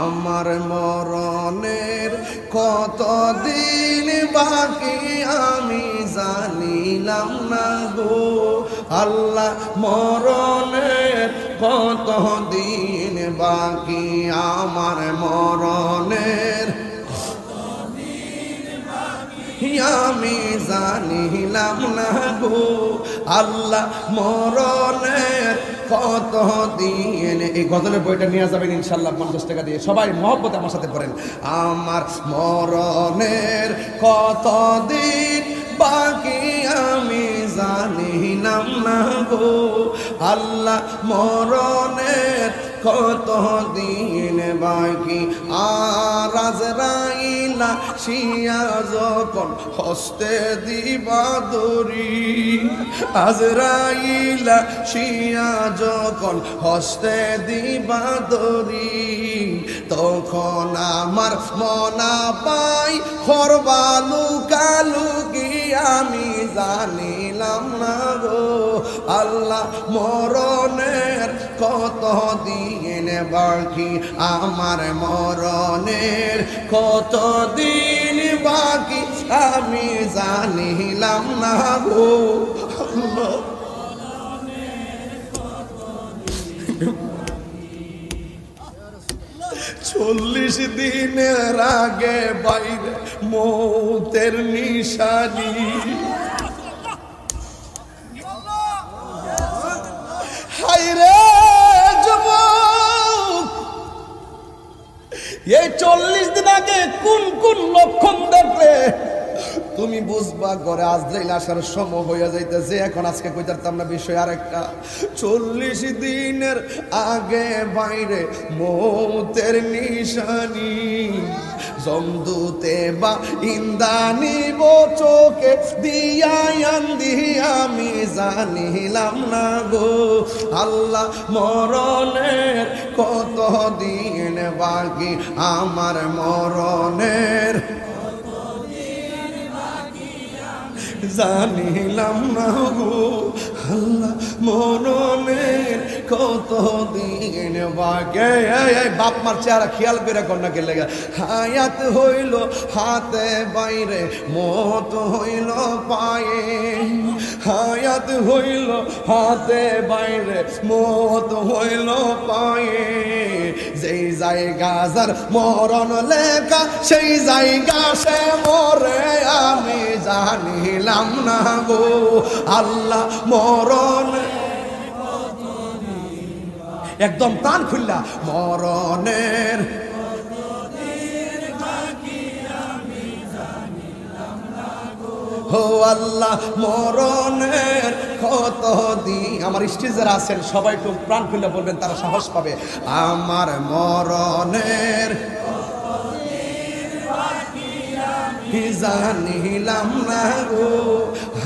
আমার মরণের কতদিন বাকি আমি জানিলাম না গো আল্লাহ মরণের কতদিন বাকি আমার মরণের আমি জানিলাম না গো আল্লাহ মরণের কতদিন। এই গজলের বইটা নিয়ে যাবেন ইনশাল্লাহ 50 টাকা দিয়ে। সবাই মহব্বত আমার সাথে পড়েন। আমার মরণের কতদিন বাকি আমি জানিলাম না গো আল্লাহ মরণের কতদিন বাকি। আর আজরাইলা শিয়া যখন হস্তে দিবা দড়ি, আজরাইলা শিয়া যখন হস্তে দিবা দড়ি, তখন আমার মনা পাই খরবালু কালুকি আমি জানিলাম না গো আল্লাহ মরণের কতদিন বাকি আমার মরণের কতদিন বাকি আমি জানিলাম না গো আল্লাহ। 40 দিনের আগে বাইরে মৌতের নিশানি, হায়রে যুবক এই 40 দিন আগে কোন কোন লক্ষণ দেখলে তুমি বুঝবা ঘরে আজরাইল আসার সময় হয়ে যাইতেছে। এখন আজকে কইতারতাম না বিষয় আরেকটা। 40 দিনের আগে বাইরে মৌতের নিশানি, জমদুতে বা ইন্দানি চোখে দিয়ান্দি আমি জানিলাম না গো আল্লাহ মরণের কতদিন বাকি আমার মরণের জানিলাম না গো আল্লাহ মরণের কতদিন বাকি। বাপ মার চেহারা খেয়াল করে কন্যা কে লেগে হায়াত হইল হাতে বাইরে মত হইল পায়ে, হায়াত হইল হাতে বাইরে মত হইল পায়ে, যেই জায়গা যার মরণ লেখা সেই জায়গা সে মরে আমি জানিলাম না গো আল্লাহ মরণ। একদম প্রাণ খুললা মরণের হো আল্লাহ মরণের কতদিন। আমার স্টেজের আছেন সবাই একটু প্রাণ খুলে বলবেন, তারা সাহস পাবে। আমার মরণের জানিলাম না গো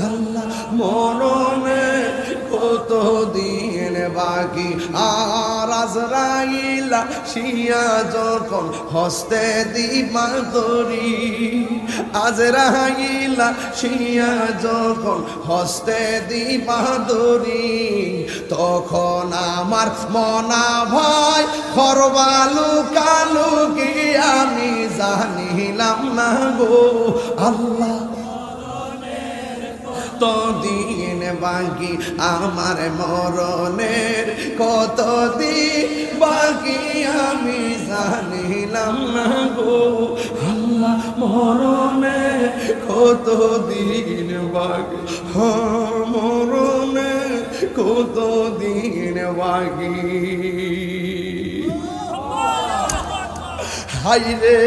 আল্লাহ মরণের কতদিন বাকি। আর আজরাইলা শিয়া যখন হস্তে দিবা দড়ি, আজরাইলা শিয়া যখন হস্তে দিবা দড়ি, তখন আমার মনা ভাই খরবালু কালুকি আমি জানিলাম না গো আল্লাহ কতদিন বাকি আমার মরণের কতদিন বাকি আমি জানিলাম না গো আল্লাহ মরণের কতদিন বাকি, মরণের কতদিন বাকি। হায়রে